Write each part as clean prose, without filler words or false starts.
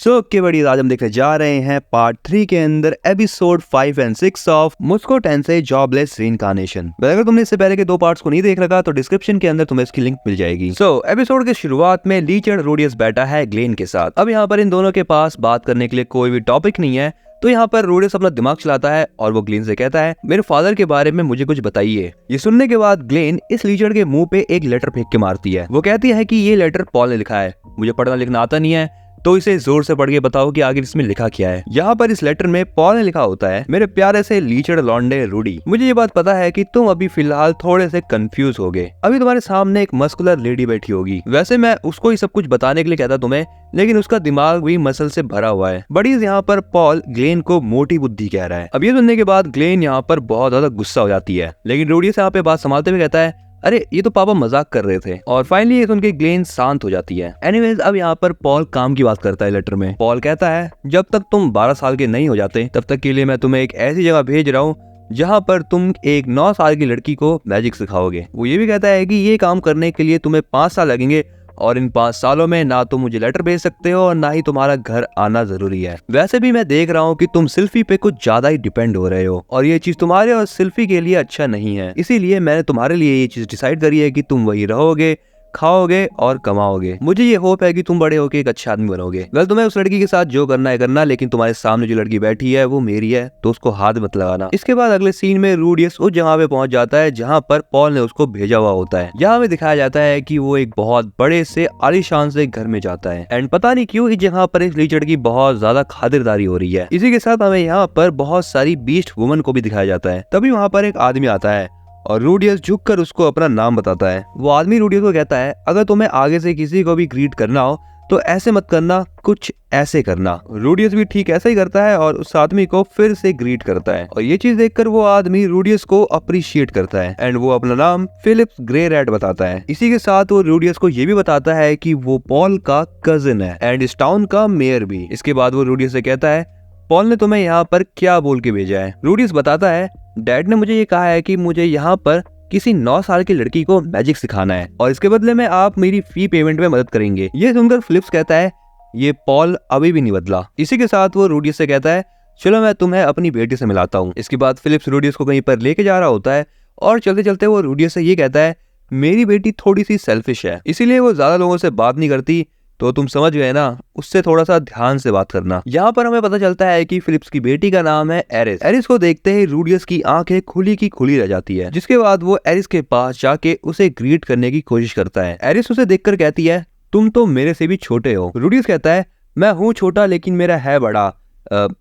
के बड़ी आज हम देखने जा रहे हैं पार्ट 3 के अंदर एपिसोड 5 और 6 ऑफ मुस्को टेंसेई जॉबलेस रीइंकार्नेशन। अगर तुमने इससे पहले के 2 पार्ट्स को नहीं देख रखा तो डिस्क्रिप्शन के अंदर तुम्हें इसकी लिंक मिल जाएगी। एपिसोड के शुरुआत में लीच और रूडियस बैठा है ग्लेन के साथ। अब यहाँ पर इन दोनों के पास बात करने के लिए कोई भी टॉपिक नहीं है, तो यहाँ पर रूडियस अपना दिमाग चलाता है और वो ग्लेन से कहता है मेरे फादर के बारे में मुझे कुछ बताइए। ये सुनने के बाद ग्लेन इस लीचर के मुंह पे एक लेटर फेंक के मारती है। वो कहती है कि ये लेटर पॉल ने लिखा है, मुझे पढ़ना लिखना आता नहीं है, तो इसे जोर से पढ़ के बताओ कि आखिर इसमें लिखा क्या है। यहाँ पर इस लेटर में पॉल ने लिखा होता है, मेरे प्यारे से लीचर लॉन्डे रूडी, मुझे ये बात पता है कि तुम अभी फिलहाल थोड़े से कंफ्यूज हो गए। अभी तुम्हारे सामने एक मस्कुलर लेडी बैठी होगी। वैसे मैं उसको ही सब कुछ बताने के लिए कहता तुम्हें, लेकिन उसका दिमाग भी मसल से भरा हुआ है। बड़ी यहाँ पर पॉल ग्लेन को मोटी बुद्धि कह रहा है। अब ये सुनने के बाद ग्लेन यहाँ पर बहुत ज्यादा गुस्सा हो जाती है, लेकिन रूडियस यहाँ पे बात संभालते हुए कहता है अरे ये तो पापा मजाक कर रहे थे। और फाइनली ये सुन के ग्लेन शांत हो जाती है। एनीवेज अब यहाँ पर पॉल काम की बात करता है लेटर में। पॉल कहता है जब तक तुम 12 साल के नहीं हो जाते तब तक के लिए मैं तुम्हें एक ऐसी जगह भेज रहा हूँ जहाँ पर तुम एक 9 साल की लड़की को मैजिक सिखाओगे। वो ये भी कहता है कि ये काम करने के लिए तुम्हें 5 साल लगेंगे और इन 5 सालों में ना तुम मुझे लेटर भेज सकते हो और ना ही तुम्हारा घर आना जरूरी है। वैसे भी मैं देख रहा हूँ कि तुम सिल्फी पे कुछ ज्यादा ही डिपेंड हो रहे हो और ये चीज तुम्हारे और सिल्फी के लिए अच्छा नहीं है। इसीलिए मैंने तुम्हारे लिए ये चीज डिसाइड करी है कि तुम वही रहोगे, खाओगे और कमाओगे। मुझे ये होप है कि तुम बड़े होके एक अच्छा आदमी बनोगे। वेल तुम्हें उस लड़की के साथ जो करना है करना, लेकिन तुम्हारे सामने जो लड़की बैठी है वो मेरी है, तो उसको हाथ मत लगाना। इसके बाद अगले सीन में रूडियस उस जगह पे पहुंच जाता है जहां पर पॉल ने उसको भेजा हुआ होता है। यहाँ में दिखाया जाता है कि वो एक बहुत बड़े से आलीशान से घर में जाता है एंड पता नहीं क्यों इस जगह पर इस लीचड़ की बहुत ज्यादा खातिरदारी हो रही है। इसी के साथ हमें यहाँ पर बहुत सारी बीस्ट वुमन को भी दिखाया जाता है। तभी वहाँ पर एक आदमी आता है और रूडियस झुककर उसको अपना नाम बताता है। वो आदमी रूडियस को कहता है अगर तुम्हें आगे से किसी को भी ग्रीट करना हो तो ऐसे मत करना, कुछ ऐसे करना। रूडियस भी ठीक ऐसा ही करता है और उस आदमी को फिर से ग्रीट करता है और ये चीज देखकर वो आदमी रूडियस को अप्रिशिएट करता है एंड वो अपना नाम फिलिप्स ग्रे रैट बताता है। इसी के साथ वो रूडियस को ये भी बताता है कि वो पॉल का कजिन है एंड इस टाउन का मेयर भी। इसके बाद वो रूडियस से कहता है पॉल ने तुम्हें यहाँ पर क्या बोल के भेजा है। रूडियस बताता है डैड ने मुझे ये कहा है कि मुझे यहाँ पर किसी 9 साल की लड़की को मैजिक सिखाना है और इसके बदले में आप मेरी फी पेमेंट में मदद करेंगे। ये सुनकर फिलिप्स कहता है ये पॉल अभी भी नहीं बदला। इसी के साथ वो रूडियस से कहता है चलो मैं तुम्हें अपनी बेटी से मिलाता हूँ। इसके बाद फिलिप्स रूडियस को कहीं पर लेके जा रहा होता है और चलते चलते वो रूडियस से ये कहता है मेरी बेटी थोड़ी सी सेल्फिश है, इसीलिए वो ज्यादा लोगों से बात नहीं करती, तो तुम समझ गए ना, उससे थोड़ा सा ध्यान से बात करना। यहाँ पर हमें पता चलता है कि फिलिप्स की बेटी का नाम है एरिस। एरिस को देखते ही रूडियस की आंखें खुली की खुली रह जाती है, जिसके बाद वो एरिस के पास जाके उसे ग्रीट करने की कोशिश करता है। एरिस उसे देखकर कहती है तुम तो मेरे से भी छोटे हो। रूडियस कहता है मैं हूँ छोटा लेकिन मेरा है बड़ा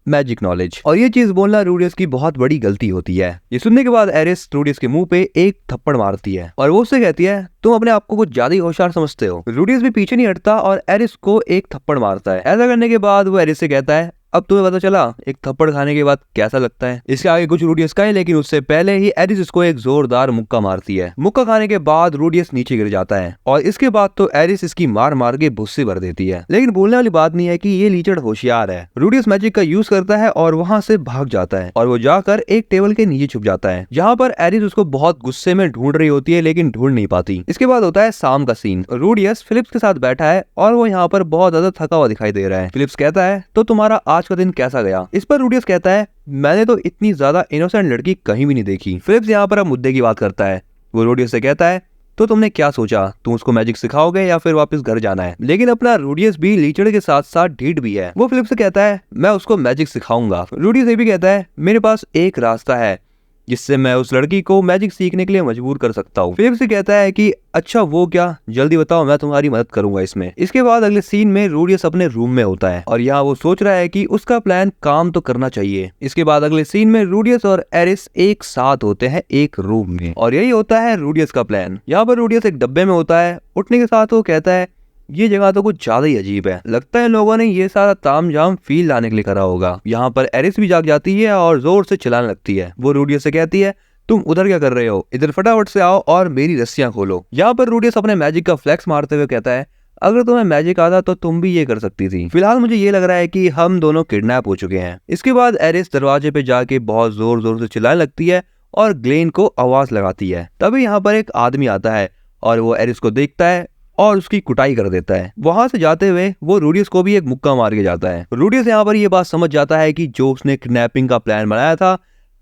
मैजिक नॉलेज। और ये चीज बोलना रूडियस की बहुत बड़ी गलती होती है। ये सुनने के बाद एरिस रूडियस के मुंह पे एक थप्पड़ मारती है और वो उससे कहती है तुम अपने आप को कुछ ज्यादा ही होशियार समझते हो। रूडियस भी पीछे नहीं हटता और एरिस को एक थप्पड़ मारता है। ऐसा करने के बाद वो एरिस से कहता है अब तुम्हें पता चला एक थप्पड़ खाने के बाद कैसा लगता है। इसके आगे कुछ रूडियस का है, लेकिन उससे पहले ही एरिस इसको एक जोरदार मुक्का मारती है। मुक्का खाने के बाद रूडियस नीचे गिर जाता है और इसके बाद तो एरिस इसकी मार मार के भुस्से भर देती है। लेकिन बोलने वाली बात नहीं है कि ये लीचड़ होशियार है। रूडियस मैजिक का यूज करता है और वहाँ से भाग जाता है और वो जाकर एक टेबल के नीचे छुप जाता है, जहाँ पर एरिस उसको बहुत गुस्से में ढूंढ रही होती है लेकिन ढूंढ नहीं पाती। इसके बाद होता है शाम का सीन। रूडियस फिलिप्स के साथ बैठा है और वो यहाँ पर बहुत ज्यादा थका हुआ दिखाई दे रहा है। फिलिप्स कहता है तो तुम्हारा आज का दिन कैसा गया। इस पर रूडियस कहता है मैंने तो इतनी ज्यादा इनोसेंट लड़की कहीं भी नहीं देखी। फिलिप्स यहाँ पर अब मुद्दे की बात करता है। वो रूडियस से कहता है तो तुमने क्या सोचा, तुम उसको मैजिक सिखाओगे या फिर वापस घर जाना है। लेकिन अपना रूडियस भी लीचड़ के साथ साथ ढीठ भी है। वो फिलिप्स से कहता है मैं उसको मैजिक सिखाऊंगा। रूडियस ये भी कहता है मेरे पास एक रास्ता है जिससे मैं उस लड़की को मैजिक सीखने के लिए मजबूर कर सकता हूँ। फिलिप्स से कहता है कि अच्छा वो क्या, जल्दी बताओ, मैं तुम्हारी मदद करूंगा इसमें। इसके बाद अगले सीन में रूडियस अपने रूम में होता है और यहाँ वो सोच रहा है कि उसका प्लान काम तो करना चाहिए। इसके बाद अगले सीन में रूडियस और एरिस एक साथ होते हैं एक रूम में और यही होता है रूडियस का प्लान। यहाँ पर रूडियस एक डब्बे में होता है। उठने के साथ वो कहता है ये जगह तो कुछ ज्यादा ही अजीब है, लगता है लोगों ने ये सारा तामझाम फील लाने के लिए करा होगा। यहाँ पर एरिस भी जाग जाती है और जोर से चिल्लाने लगती है। वो रूडियस से कहती है तुम उधर क्या कर रहे हो, इधर फटाफट से आओ और मेरी रस्सियां खोलो। यहाँ पर रूडियस अपने मैजिक का फ्लेक्स मारते हुए कहता है अगर तुम्हें मैजिक आता तो तुम भी ये कर सकती थी। फिलहाल मुझे ये लग रहा है कि हम दोनों किडनैप हो चुके हैं। इसके बाद एरिस दरवाजे पे जाके बहुत जोर जोर से चिल्लाने लगती है और ग्लेन को आवाज लगाती है। तभी यहाँ पर एक आदमी आता है और वो एरिस को देखता है और उसकी कुटाई कर देता है। वहां से जाते हुए वो रूडियस को भी एक मुक्का मार के जाता है। रूडियस यहाँ पर ये बात समझ जाता है कि जो उसने किडनैपिंग का प्लान बनाया था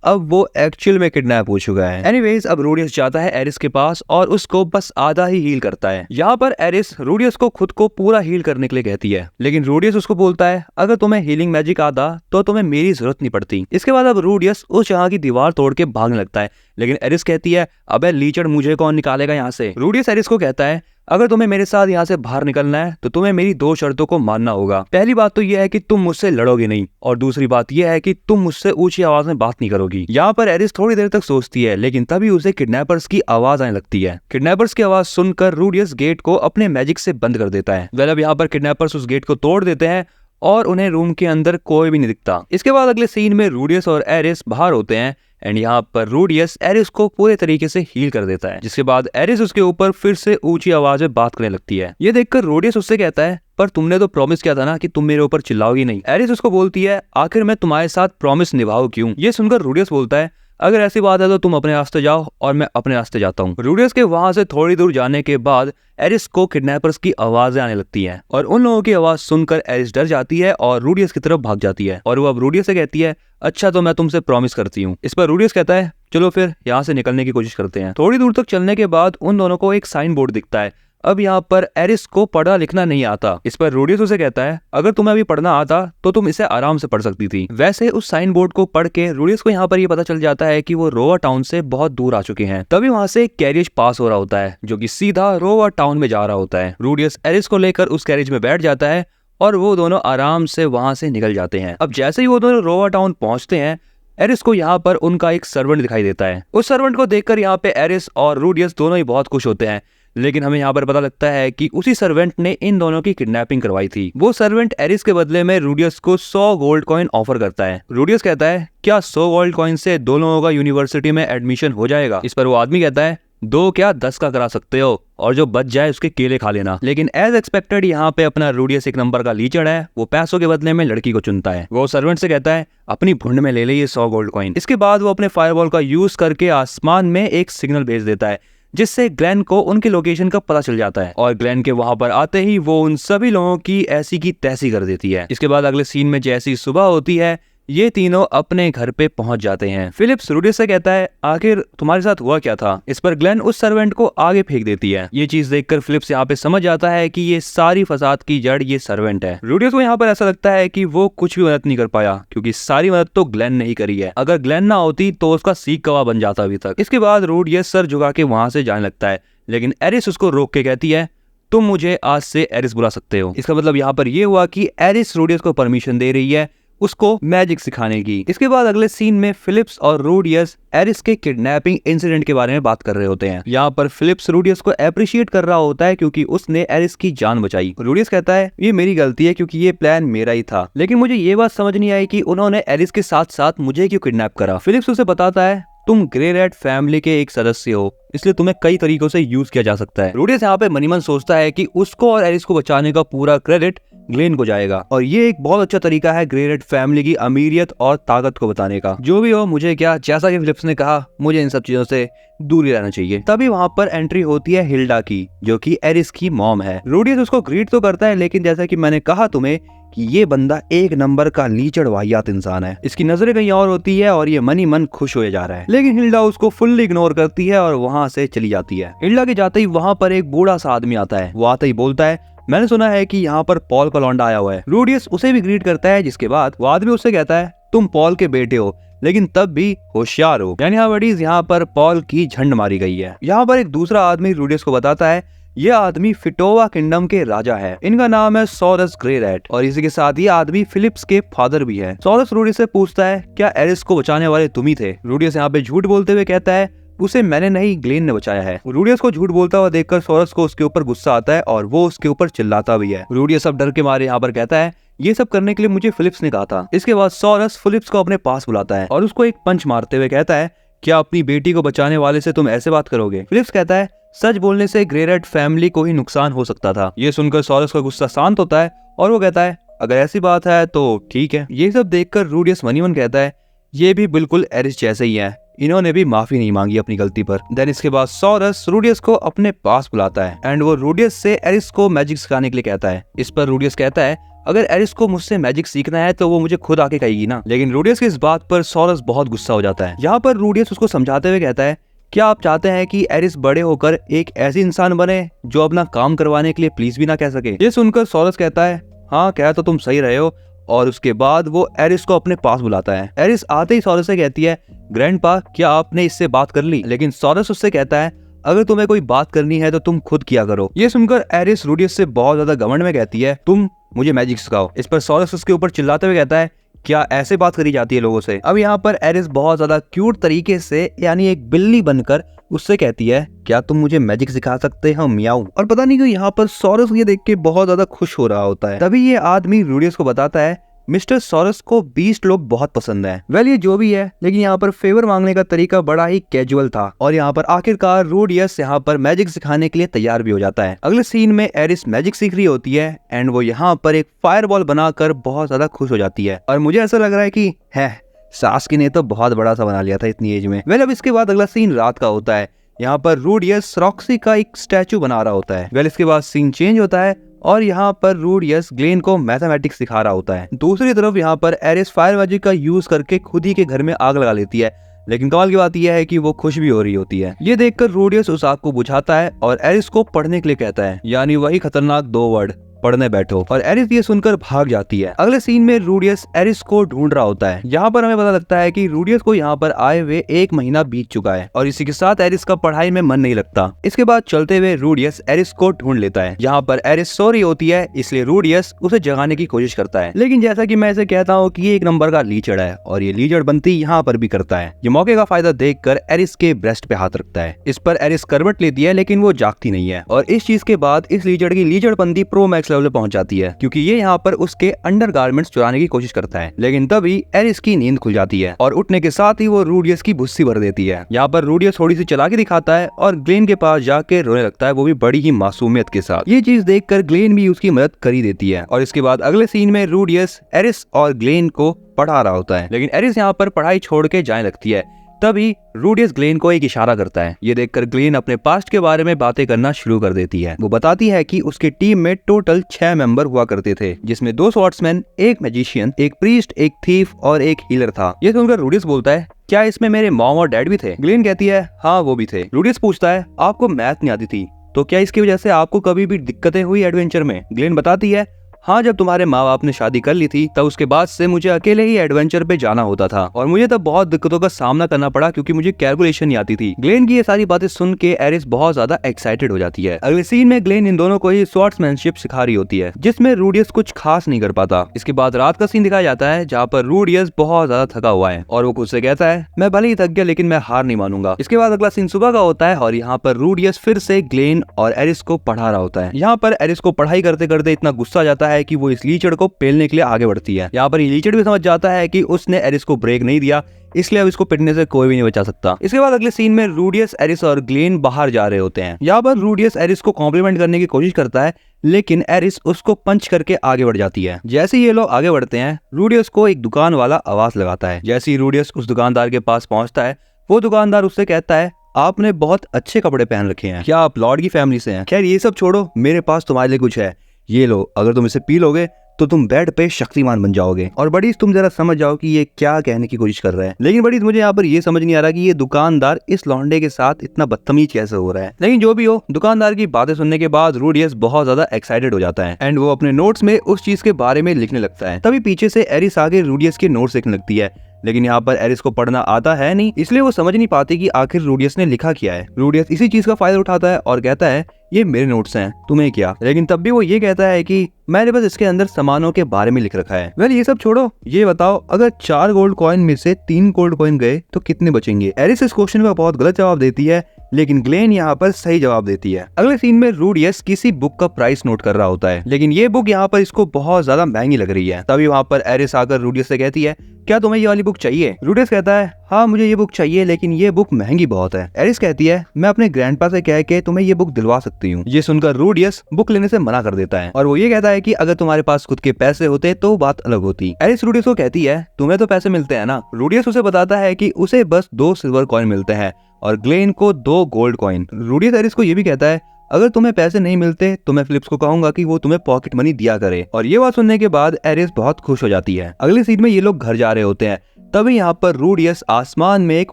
अब वो एक्चुअल में किडनैप हो चुका है। एनीवेज अब रूडियस जाता है एरिस के पास और उसको बस आधा ही हील करता है। यहाँ पर एरिस रूडियस को खुद को पूरा हील करने के लिए कहती है, लेकिन रूडियस उसको बोलता है अगर तुम्हें हीलिंग मैजिक आता तो तुम्हें मेरी जरूरत नहीं पड़ती। इसके बाद अब रूडियस उस जगह की दीवार तोड़ के भागने लगता है, लेकिन एरिस कहती है अबे लीचड़ मुझे कौन निकालेगा यहाँ से। रूडियस एरिस को कहता है अगर तुम्हें मेरे साथ यहाँ से बाहर निकलना है तो तुम्हें मेरी 2 शर्तों को मानना होगा। पहली बात तो यह है कि तुम मुझसे लड़ोगे नहीं, और दूसरी बात यह है कि तुम मुझसे ऊंची आवाज में बात नहीं करोगी। यहाँ पर एरिस थोड़ी देर तक सोचती है, लेकिन तभी उसे किडनैपर्स की आवाज आने लगती है। किडनैपर्स की आवाज सुनकर रूडियस गेट को अपने मैजिक से बंद कर देता है। वेल अब यहाँ पर किडनैपर्स उस गेट को तोड़ देते हैं और उन्हें रूम के अंदर कोई भी नहीं दिखता। इसके बाद अगले सीन में रूडियस और एरिस बाहर होते हैं एंड यहाँ पर रूडियस एरिस को पूरे तरीके से हील कर देता है, जिसके बाद एरिस उसके ऊपर फिर से ऊंची आवाज में बात करने लगती है। ये देखकर रूडियस उससे कहता है पर तुमने तो प्रॉमिस किया था ना कि तुम मेरे ऊपर चिल्लाओगी नहीं। एरिस उसको बोलती है आखिर मैं तुम्हारे साथ प्रॉमिस निभाऊं क्यों। ये सुनकर रूडियस बोलता है अगर ऐसी बात है तो तुम अपने रास्ते जाओ और मैं अपने रास्ते जाता हूँ। रूडियस के वहां से थोड़ी दूर जाने के बाद एरिस को किडनैपर्स की आवाजें आने लगती हैं और उन लोगों की आवाज सुनकर एरिस डर जाती है और रूडियस की तरफ भाग जाती है और वो अब रूडियस से कहती है अच्छा तो मैं तुमसे प्रॉमिस करती हूँ। इस पर रूडियस कहता है चलो फिर यहाँ से निकलने की कोशिश करते हैं। थोड़ी दूर तक चलने के बाद उन दोनों को एक साइन बोर्ड दिखता है। अब यहाँ पर एरिस को पढ़ना लिखना नहीं आता। इस पर रूडियस उसे कहता है अगर तुम्हें अभी पढ़ना आता तो तुम इसे आराम से पढ़ सकती थी। वैसे उस साइन बोर्ड को पढ़ के रूडियस को यहाँ पर ये पता चल जाता है कि वो रोवा टाउन से बहुत दूर आ चुके हैं। तभी वहाँ से एक कैरिज पास हो रहा होता है जो कि सीधा रोवा टाउन में जा रहा होता है। रूडियस एरिस को लेकर उस कैरिज में बैठ जाता है और वो दोनों आराम से वहां से निकल जाते हैं। अब जैसे ही वो दोनों रोवा टाउन पहुंचते हैं एरिस को यहाँ पर उनका एक सर्वेंट दिखाई देता है। उस सर्वेंट को देखकर यहाँ पे एरिस और रूडियस दोनों ही बहुत खुश होते हैं, लेकिन हमें यहाँ पर पता लगता है कि उसी सर्वेंट ने इन दोनों की किडनैपिंग करवाई थी। वो सर्वेंट एरिस के बदले में रूडियस को 100 गोल्ड कॉइन ऑफर करता है। रूडियस कहता है क्या 100 गोल्ड कॉइन से 2 लोगों का यूनिवर्सिटी में एडमिशन हो जाएगा। इस पर वो आदमी कहता है 2 क्या 10 का करा सकते हो और जो बच जाए उसके केले खा लेना। लेकिन एज एक्सपेक्टेड यहाँ पे अपना रूडियस एक नंबर का लीचड़ है, वो पैसों के बदले में लड़की को चुनता है। वो सर्वेंट से कहता है अपनी भुंड में ले ये 100 गोल्ड कॉइन। इसके बाद वो अपने फायरबॉल का यूज करके आसमान में एक सिग्नल भेज देता है जिससे ग्लेन को उनकी लोकेशन का पता चल जाता है और ग्लेन के वहां पर आते ही वो उन सभी लोगों की ऐसी की तैसी कर देती है। इसके बाद अगले सीन में जैसी सुबह होती है ये तीनों अपने घर पे पहुंच जाते हैं। फिलिप्स रूडियस से कहता है आखिर तुम्हारे साथ हुआ क्या था। इस पर ग्लेन उस सर्वेंट को आगे फेंक देती है। ये चीज देखकर फिलिप्स यहाँ पे समझ जाता है कि ये सारी फसाद की जड़ ये सर्वेंट है। रूडियस को यहाँ पर ऐसा लगता है कि वो कुछ भी मदद नहीं कर पाया क्योंकि सारी मदद तो ग्लेन ने ही करी है। अगर ग्लेन ना होती तो उसका सीख कबाब बन जाता अभी तक। इसके बाद रूडियस सर झुका के वहां से जाने लगता है, लेकिन एरिस उसको रोक के कहती है तुम मुझे आज से एरिस बुला सकते हो। इसका मतलब यहाँ पर यह हुआ कि एरिस रूडियस को परमिशन दे रही है उसको मैजिक सिखाने की। इसके बाद अगले सीन में फिलिप्स और रूडियस एरिस के किडनैपिंग इंसिडेंट के बारे में बात कर रहे होते हैं। यहाँ पर फिलिप्स रूडियस को अप्रिशिएट कर रहा होता है क्योंकि उसने एरिस की जान बचाई। रूडियस कहता है ये मेरी गलती है क्योंकि ये प्लान मेरा ही था, लेकिन मुझे ये बात समझ नहीं आई कि उन्होंने एरिस के साथ साथ मुझे क्यों किडनैप करा। फिलिप्स उसे बताता है तुम ग्रे रेड फैमिली के एक सदस्य हो, इसलिए तुम्हें कई तरीकों से यूज किया जा सकता है। रूडियस यहाँ पे मनी मन सोचता है कि उसको और एरिस को बचाने का पूरा क्रेडिट ग्लेन को जाएगा और ये एक बहुत अच्छा तरीका है ग्रे रेड फैमिली की अमीरियत और ताकत को बताने का। जो भी हो मुझे क्या, जैसा कि फिलिप्स ने कहा मुझे इन सब चीजों से दूर ही रहना चाहिए। तभी वहाँ पर एंट्री होती है हिल्डा की जो कि एरिस की मॉम है। रूडियस उसको ग्रीट तो करता है, लेकिन जैसा कि मैंने कहा तुम्हें कि ये बंदा एक नंबर का लीचड़ वाहियात इंसान है। इसकी नजरें कहीं और होती है और ये मनी मन खुश हो जा रहा है, लेकिन हिल्डा उसको फुल्ली इग्नोर करती है और वहाँ से चली जाती है। हिल्डा के जाते ही वहाँ पर एक बूढ़ा सा आदमी आता है। वो आते ही बोलता है मैंने सुना है कि यहाँ पर पॉल का लौंडा आया हुआ है। रूडियस उसे भी ग्रीट करता है, जिसके बाद वो आदमी उससे कहता है तुम पॉल के बेटे हो लेकिन तब भी होशियार हो। यहाँ पर पॉल की झंड मारी गई है। यहाँ पर एक दूसरा आदमी रूडियस को बताता है यह आदमी फिटोवा किंगडम के राजा है, इनका नाम है सॉरस ग्रे रैट और इसी के साथ ये आदमी फिलिप्स के फादर भी है। सॉरस रूडियस से पूछता है क्या एरिस को बचाने वाले तुम ही थे। रूडियस यहाँ पे झूठ बोलते हुए कहता है उसे मैंने नहीं ग्लेन ने बचाया है। रूडियस को झूठ बोलता हुआ देखकर सॉरस को उसके ऊपर गुस्सा आता है और वो उसके ऊपर चिल्लाता भी है। रूडियस अब डर के मारे यहाँ पर कहता है ये सब करने के लिए मुझे फिलिप्स ने कहा था। इसके बाद सॉरस फिलिप्स को अपने पास बुलाता है और उसको एक पंच मारते हुए कहता है क्या अपनी बेटी को बचाने वाले से तुम ऐसे बात करोगे। फिलिप्स कहता है सच बोलने से ग्रे रेड फैमिली को ही नुकसान हो सकता था। ये सुनकर सॉरस का गुस्सा शांत होता है और वो कहता है अगर ऐसी बात है तो ठीक है। ये सब देखकर रूडियस मनी मन कहता है ये भी बिल्कुल एरिस जैसे ही है, इन्होंने भी माफी नहीं मांगी अपनी गलती पर। देन इसके बाद सॉरस रूडियस को अपने पास बुलाता है एंड वो रूडियस से एरिस को मैजिक सिखाने के लिए कहता है। इस पर रूडियस कहता है अगर एरिस को मुझसे मैजिक सीखना है तो वो मुझे खुद आके कहेगी ना। लेकिन रूडियस की इस बात पर सॉरस बहुत गुस्सा हो जाता है। यहाँ पर रूडियस उसको समझाते हुए कहता है क्या आप चाहते हैं कि एरिस बड़े होकर एक ऐसी इंसान बने जो अपना काम करवाने के लिए प्लीज भी ना कह सके। ये सुनकर सॉरस कहता है हाँ कह तो तुम सही रहे हो, और उसके बाद वो एरिस को अपने पास बुलाता है। एरिस आते ही सॉरस से कहती है ग्रैंडपा क्या आपने इससे बात कर ली। लेकिन सॉरस उससे कहता है अगर तुम्हें कोई बात करनी है तो तुम खुद किया करो। ये सुनकर एरिस रूडियस से बहुत ज्यादा घमंड में कहती है तुम मुझे मैजिक सिखाओ। इस पर सॉरस उसके ऊपर चिल्लाते हुए कहता है क्या ऐसे बात करी जाती है लोगों से। अब यहाँ पर एरिस बहुत ज्यादा क्यूट तरीके से यानी एक बिल्ली बनकर उससे कहती है क्या तुम मुझे मैजिक सिखा सकते हो मियाऊ। और पता नहीं क्यों यहाँ पर सॉरस ये देख के बहुत ज्यादा खुश हो रहा होता है। तभी ये आदमी रूडियस को बताता है मिस्टर सॉरस को बीस्ट लोग बहुत पसंद है। वेल ये जो भी है, लेकिन यहाँ पर फेवर मांगने का तरीका बड़ा ही कैजुअल था और यहाँ पर आखिरकार रूडियस यहाँ पर मैजिक सिखाने के लिए तैयार भी हो जाता है। अगले सीन में एरिस मैजिक सीख रही होती है एंड वो यहाँ पर एक फायरबॉल बनाकर बहुत ज्यादा खुश हो जाती है और मुझे ऐसा लग रहा है कि है सास्की ने तो बहुत बड़ा सा बना लिया था इतनी एज में। वेल अब इसके बाद अगला सीन रात का होता है। यहाँ पर रूडियस रॉक्सी का एक स्टैचू बना रहा होता है। वेल इसके बाद सीन चेंज होता है और यहाँ पर रूडियस ग्लेन को मैथमेटिक्स सिखा रहा होता है। दूसरी तरफ यहाँ पर एरिस फायर मैजिक का यूज करके खुद ही के घर में आग लगा लेती है। लेकिन कमाल की बात यह है कि वो खुश भी हो रही होती है। ये देखकर रूडियस उस आग को बुझाता है और एरिस को पढ़ने के लिए कहता है, यानी वही खतरनाक 2 वर्ड पढ़ने बैठो। और एरिस ये सुनकर भाग जाती है। अगले सीन में रूडियस एरिस को ढूंढ रहा होता है। यहाँ पर हमें पता लगता है कि रूडियस को यहाँ पर आए हुए 1 महीना बीत चुका है और इसी के साथ एरिस का पढ़ाई में मन नहीं लगता। इसके बाद चलते हुए रूडियस एरिस को ढूंढ लेता है। यहाँ पर एरिस सो रही होती है, इसलिए रूडियस उसे जगाने की कोशिश करता है। लेकिन जैसा कि मैं इसे कहता हूँ कि ये 1 नंबर का लीचड़ है और ये लीचड़ बनती यहाँ पर भी करता है। ये मौके का फायदा देखकर एरिस के ब्रेस्ट पे हाथ रखता है। इस पर एरिस करवट लेती है लेकिन वो जागती नहीं है और इस चीज के बाद इस लीचड़ की लीचड़बंदी प्रो मैक्स लेवल पे पहुंच जाती है क्योंकि ये यहाँ पर उसके अंडरगारमेंट्स चुराने की कोशिश करता है। लेकिन तभी एरिस की नींद खुल जाती है और उठने के साथ ही वो रूडियस की भुस्सी भर देती है। यहाँ पर रूडियस थोड़ी सी चालाकी दिखाता है और ग्लेन के पास जाके रोने लगता है, वो भी बड़ी ही मासूमियत के साथ। ये चीज देखकर ग्लेन भी उसकी मदद कर ही देती है। और इसके बाद अगले सीन में रूडियस एरिस और ग्लेन को पढ़ा रहा होता है, लेकिन एरिस यहाँ पर पढ़ाई छोड़ के जाने लगती है। तभी रूडियस ग्लेन को एक इशारा करता है। ये देखकर ग्लेन अपने पास्ट के बारे में बातें करना शुरू कर देती है। वो बताती है कि उसके टीम में टोटल 6 मेंबर हुआ करते थे, जिसमें 2 स्वॉर्ड्समैन, 1 मैजिशियन, 1 प्रीस्ट, 1 थीफ और 1 हीलर था। ये सुनकर रूडियस बोलता है क्या इसमें मेरे मॉम और डैड भी थे। ग्लेन कहती है हाँ वो भी थे। रूडियस पूछता है आपको मैथ नहीं आती थी तो क्या इसकी वजह से आपको कभी भी दिक्कतें हुई एडवेंचर में। ग्लेन बताती है हाँ जब तुम्हारे माँ बाप ने शादी कर ली थी तब उसके बाद से मुझे अकेले ही एडवेंचर पे जाना होता था और मुझे तब बहुत दिक्कतों का सामना करना पड़ा क्योंकि मुझे कैलकुलेशन नहीं आती थी। ग्लेन की ये सारी बातें सुन के एरिस बहुत ज्यादा एक्साइटेड हो जाती है। अगले सीन में ग्लेन इन दोनों को ही स्वॉर्ड्समैनशिप सिखा रही होती है, जिसमें रूडियस कुछ खास नहीं कर पाता। इसके बाद रात का सीन दिखाया जाता है जहाँ पर रूडियस बहुत ज्यादा थका हुआ है और वो खुद से कहता है मैं भले ही थक गया लेकिन मैं हार नहीं मानूंगा। इसके बाद अगला सीन सुबह का होता है और यहाँ पर रूडियस फिर से ग्लेन और एरिस को पढ़ा रहा होता है। यहाँ पर एरिस को पढ़ाई करते करते इतना गुस्सा आ जाता है कि वो इस लीचड़ को पेलने के लिए आगे बढ़ती है। यहाँ पर ये लीचड़ भी समझ जाता है कि उसने एरिस को ब्रेक नहीं दिया, इसलिए अब इसको पिटने से कोई भी नहीं बचा सकता। इसके बाद अगले सीन में रूडियस, एरिस और ग्लेन बाहर जा रहे होते हैं। यहाँ पर रूडियस एरिस को कॉम्प्लीमेंट करने की कोशिश करता है लेकिन एरिस उसको पंच करके आगे बढ़ जाती है। जैसे ये लोग आगे बढ़ते हैं रूडियस को एक दुकान वाला आवाज लगाता है। जैसे ही रूडियस उस दुकानदार के पास पहुंचता है वो दुकानदार उससे कहता है आपने बहुत अच्छे कपड़े पहन रखे हैं, क्या आप लॉर्ड की फैमिली से हैं। खैर ये सब छोड़ो, मेरे पास तुम्हारे लिए कुछ है, ये लो, अगर तुम इसे पी लोगे तो तुम बेड पे शक्तिमान बन जाओगे। और बड़ी तुम जरा समझ जाओ कि ये क्या कहने की कोशिश कर रहा है। लेकिन बड़ी मुझे यहाँ पर ये समझ नहीं आ रहा कि ये दुकानदार इस लौंडे के साथ इतना बदतमीज कैसे हो रहा है। लेकिन जो भी हो, दुकानदार की बातें सुनने के बाद रूडियस बहुत ज्यादा एक्साइटेड हो जाता है एंड वो अपने नोट्स में उस चीज के बारे में लिखने लगता है। तभी पीछे से एरिस आगे रूडियस के नोट्स लिखने लगती है, लेकिन यहाँ पर एरिस को पढ़ना आता है नहीं, इसलिए वो समझ नहीं पाती कि आखिर रूडियस ने लिखा क्या है। रूडियस इसी चीज का फायदा उठाता है और कहता है ये मेरे नोट्स हैं, तुम्हें क्या। लेकिन तब भी वो ये कहता है कि मैंने बस इसके अंदर सामानों के बारे में लिख रखा है। वेल ये सब छोड़ो, ये बताओ अगर 4 गोल्ड कॉइन में से 3 गोल्ड कॉइन गए तो कितने बचेंगे। एरिस इस क्वेश्चन का बहुत गलत जवाब देती है लेकिन ग्लेन यहाँ पर सही जवाब देती है। अगले सीन में रूडियस किसी बुक का प्राइस नोट कर रहा होता है, लेकिन ये बुक यहाँ पर इसको बहुत ज्यादा महंगी लग रही है। तभी वहाँ पर एरिस आकर रूडियस से कहती है, क्या तुम्हें ये वाली बुक चाहिए? रूडियस कहता है, हाँ मुझे ये बुक चाहिए, लेकिन ये बुक महंगी बहुत है। एरिस कहती है, मैं अपने ग्रैंडपा से कह के तुम्हें ये बुक दिलवा सकती हूँ। ये सुनकर रूडियस बुक लेने से मना कर देता है और वो ये कहता है कि अगर तुम्हारे पास खुद के पैसे होते तो बात अलग होती। एरिस रूडियस को कहती है, तुम्हें तो पैसे मिलते हैं ना। रूडियस उसे बताता है कि उसे बस 2 सिल्वर कॉइन मिलते हैं और ग्लेन को 2 गोल्ड कॉइन। रूडियस एरिस को ये भी कहता है, अगर तुम्हें पैसे नहीं मिलते तो मैं फिलिप्स को कहूंगा कि वो तुम्हें पॉकेट मनी दिया करे। और ये बात सुनने के बाद एरिस बहुत खुश हो जाती है। अगले सीन में ये लोग घर जा रहे होते हैं। तभी यहाँ पर रूडियस आसमान में एक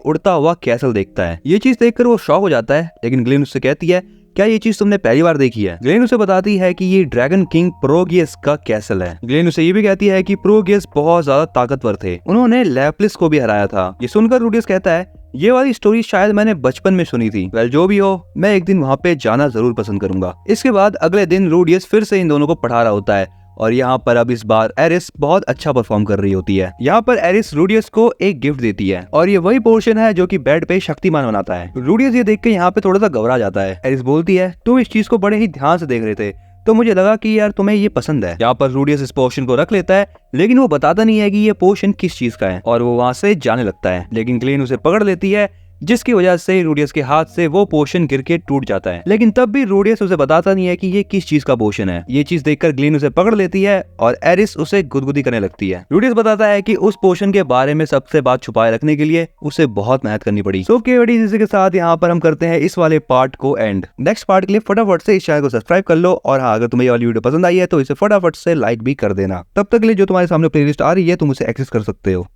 उड़ता हुआ कैसल देखता है। ये चीज देखकर वो शॉक हो जाता है, लेकिन ग्लेन उससे कहती है, क्या ये चीज तुमने पहली बार देखी है? ग्लेन उसे बताती है कि ये ड्रैगन किंग प्रोगियस का कैसल है। ग्लेन उसे ये भी कहती है कि प्रोगियस बहुत ज्यादा ताकतवर थे, उन्होंने लैपलिस को भी हराया था। ये सुनकर रूडियस कहता है, ये वाली स्टोरी शायद मैंने बचपन में सुनी थी। वेल जो भी हो, मैं एक दिन वहाँ पे जाना जरूर पसंद करूंगा। इसके बाद अगले दिन रूडियस फिर से इन दोनों को पढ़ा रहा होता है और यहाँ पर अब इस बार एरिस बहुत अच्छा परफॉर्म कर रही होती है। यहाँ पर एरिस रूडियस को एक गिफ्ट देती है और ये वही पोर्शन है जो कि बेड पे शक्तिमान बनाता है। रूडियस ये देख के यहाँ पे थोड़ा सा घबरा जाता है। एरिस बोलती है, तुम इस चीज को बड़े ही ध्यान से देख रहे थे तो मुझे लगा कि यार तुम्हें ये पसंद है। यहाँ पर रूडियस इस पोर्शन को रख लेता है, लेकिन वो बताता नहीं है कि ये पोर्शन किस चीज का है और वो वहाँ से जाने लगता है। लेकिन ग्लेन उसे पकड़ लेती है, जिसकी वजह से रूडियस के हाथ से वो पोर्शन गिर के टूट जाता है। लेकिन तब भी रूडियस उसे बताता नहीं है कि ये किस चीज का पोर्शन है। ये चीज देखकर ग्लेन उसे पकड़ लेती है और एरिस उसे गुदगुदी करने लगती है। रूडियस बताता है कि उस पोर्शन के बारे में सबसे बात छुपाए रखने के लिए उसे बहुत मेहनत करनी पड़ी। सो इसी के साथ यहाँ पर हम करते हैं इस वाले पार्ट को एंड। नेक्स्ट पार्ट के लिए फटाफट से इस चैनल को सब्सक्राइब कर लो और हाँ, अगर तुम्हें ये वाली वीडियो पसंद आई है तो इसे फटाफट से लाइक भी कर देना। तब तक के लिए जो तुम्हारे सामने प्लेलिस्ट आ रही है तुम उसे एक्सेस कर सकते हो।